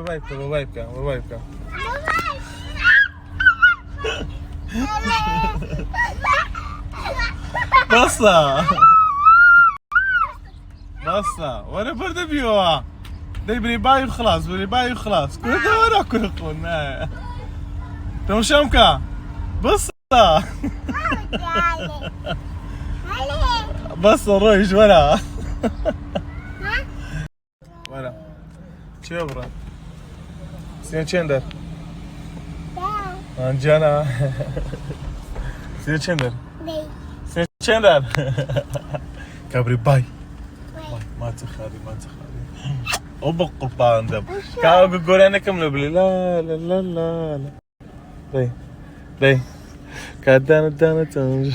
ببايبكا بصة وانا برد بيوها دي بريباي وخلاص كل ده وانا كل قلنا تمشمكا بصة بصة رويش ولا شو برا سين چندر انجانا سين چندر سين چندر كابري باي ما تخالي أبو قربان دم كاو قولنا كم نبلي لا داي كادانا تنج